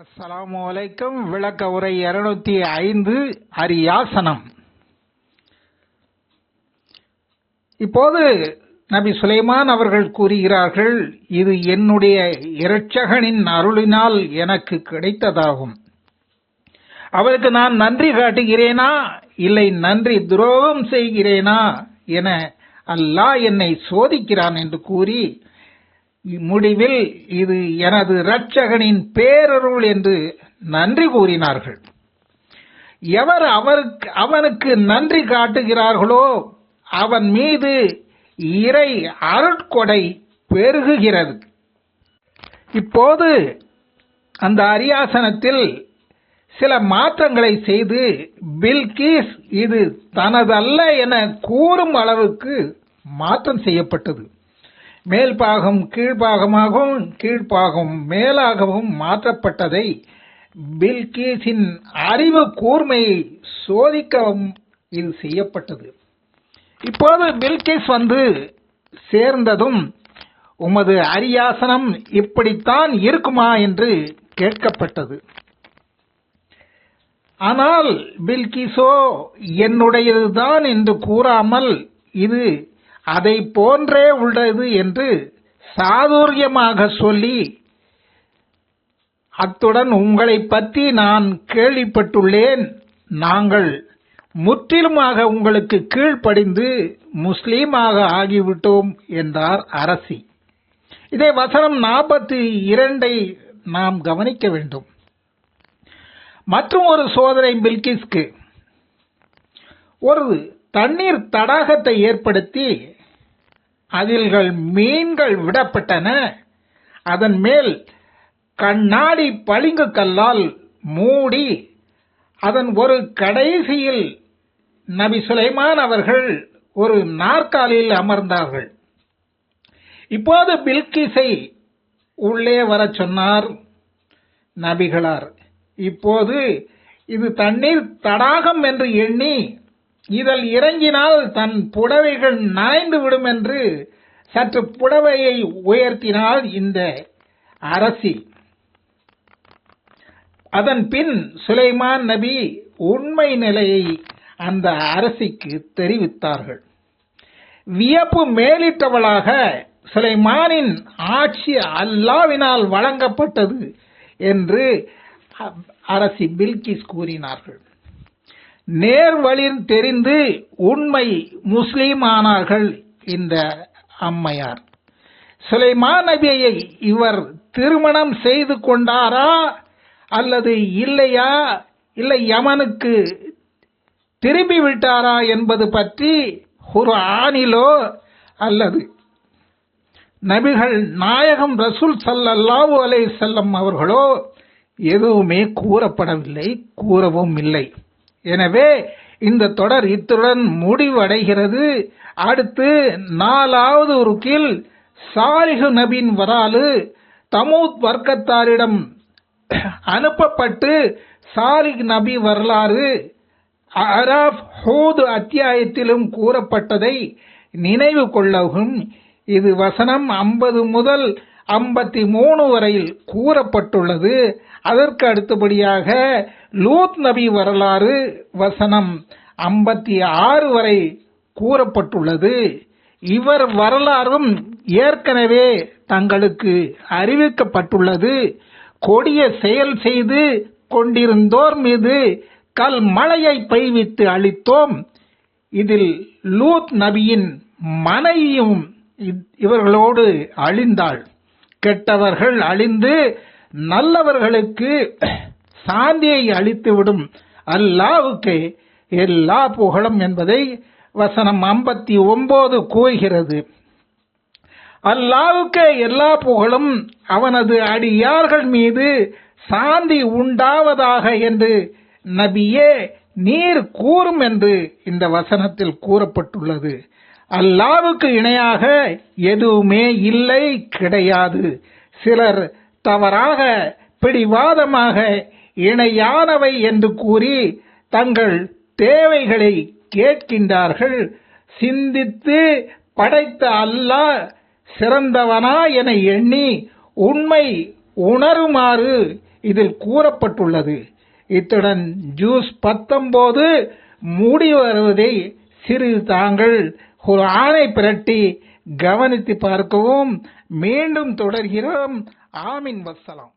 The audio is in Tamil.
அஸ்ஸலாமு அலைக்கும். விளக்க உரை 205 அரியாசனம். இப்போது நபி சுலைமான் அவர்கள் கூறுகிறார்கள், இது என்னுடைய இரட்சகனின் அருளினால் எனக்கு கிடைத்ததாகும். அவருக்கு நான் நன்றி காட்டுகிறேனா இல்லை நன்றி துரோகம் செய்கிறேனா என அல்லாஹ் என்னை சோதிக்கிறான் என்று கூறி முடிவில் இது எனது இரட்சகனின் பேரருள் என்று நன்றி கூறினார்கள். எவர் அவனுக்கு நன்றி காட்டுகிறார்களோ அவன் மீது இறை அருட்கொடை பெருகுகிறது. இப்போது அந்த அரியாசனத்தில் சில மாற்றங்களை செய்து பில்கீஸ் இது தனதல்ல என கூறும் அளவுக்கு மாற்றம் செய்யப்பட்டது. மேல்பாகம் கீழ்பாகமாகவும் கீழ்பாகம் மேலாகவும் மாற்றப்பட்டதை பில்கீஸின் அறிவு கூர்மையை சோதிக்கவும் இது செய்யப்பட்டது. இப்போது பில்கீஸ் வந்து சேர்ந்ததும், உமது அரியாசனம் இப்படித்தான் இருக்குமா என்று கேட்கப்பட்டது. ஆனால் பில்கீஸோ என்னுடையதுதான் என்று கூறாமல் இது அதை போன்றே உள்ளது என்று சாதுரியமாக சொல்லி, அத்துடன் உங்களை பற்றி நான் கேள்விப்பட்டுள்ளேன், நாங்கள் முற்றிலுமாக உங்களுக்கு கீழ்ப்படிந்து முஸ்லீமாக ஆகிவிட்டோம் என்றார் அரசி. இதை வசனம் 42 நாம் கவனிக்க வேண்டும். மற்றும் ஒரு சோதனை பில்கீஸ்க்கு ஒரு தண்ணீர் தடாகத்தை ஏற்படுத்தி அதில் மீன்கள் விடப்பட்டன. அதன் மேல் கண்ணாடி பளிங்கு கல்லால் மூடி அதன் ஒரு கடைசியில் நபி சுலைமான் அவர்கள் ஒரு நாற்காலியில் அமர்ந்தார்கள். இப்போது பில்கீஸை உள்ளே வர சொன்னார் நபிகளார். இப்போது இது தண்ணீர் தடாகம் என்று எண்ணி இதில் இறங்கினால் தன் புடவைகள் நனைந்து விடும் என்று சற்று புடவையை உயர்த்தினாள் இந்த அரசி. அதன் பின் சுலைமான் நபி உண்மை நிலையை அந்த அரசிக்கு தெரிவித்தார்கள். வியப்பு மேலிட்டவளாக சுலைமானின் ஆட்சி அல்லாஹ்வினால் வழங்கப்பட்டது என்று அரசி பில்கீஸ் கூறினார்கள். நேர்வழி தெரிந்து உண்மை முஸ்லீம் ஆனார்கள் இந்த அம்மையார். சுலைமான் நபியை இவர் திருமணம் செய்து கொண்டாரா அல்லது இல்லையா, இல்லை யமனுக்கு திரும்பி விட்டாரா என்பது பற்றி குர்ஆனிலோ அல்லது நபிகள் நாயகம் ரசூல் ஸல்லல்லாஹு அலைஹி வஸல்லம் அவர்களோ எதுவுமே கூறப்படவில்லை, கூறவும் இல்லை. எனவே இந்த தொடர் இத்துடன் முடிவடைகிறது. அடுத்து 4வது உருக்கில் சாலிஹ் நபியின் வரலாறு தமூத் வர்க்கத்தாரிடம் அனுப்பப்பட்டு சாலிஹ் நபி வரலாறு அராஃப் ஹூத் அத்தியாயத்திலும் கூறப்பட்டதை நினைவு கொள்ளவும். இது வசனம் 50 முதல் 53 வரையில் கூறப்பட்டுள்ளது. அதற்கு அடுத்தபடியாக லூத் நபி வரலாறு வசனம் 56 வரை கூறப்பட்டுள்ளது. இவர் வரலாறும் ஏற்கனவே தங்களுக்கு அறிவிக்கப்பட்டுள்ளது. கொடிய செயல் செய்து கொண்டிருந்தோர் மீது கல் மழையை பெய்வித்து அழித்தோம். இதில் லூத் நபியின் மனைவியும் இவர்களோடு அழிந்தாள். கெட்டவர்கள் அழிந்து நல்லவர்களுக்கு சாந்தியை அளித்துவிடும் அல்லாஹ்வுக்கு எல்லா புகழும் என்பதை வசனம் 59 கூறுகிறது. அல்லாஹ்வுக்கு எல்லா புகழும், அவனது அடியார்கள் மீது சாந்தி உண்டாவதாக என்று நபியே நீர் கூறும் என்று இந்த வசனத்தில் கூறப்பட்டுள்ளது. அல்லாஹ்வுக்கு இணையாக எதுவுமே இல்லை, கிடையாது. சிலர் தவறாக பிடிவாதமாக இணையானவை என்று கூறி தங்கள் தேவைகளை கேட்கின்றார்கள். சிந்தித்து படைத்த அல்லாஹ் சிறந்தவனா என எண்ணி உண்மை உணருமாறு இதில் கூறப்பட்டுள்ளது. இத்துடன் ஜூஸ் 19 மூடி வருவதை சிறிது தாங்கள் குர்ஆனை பிரட்டி கவனித்து பார்க்கவும். மீண்டும் தொடர்கிறோம். ஆமீன். வஸ்ஸலாம்.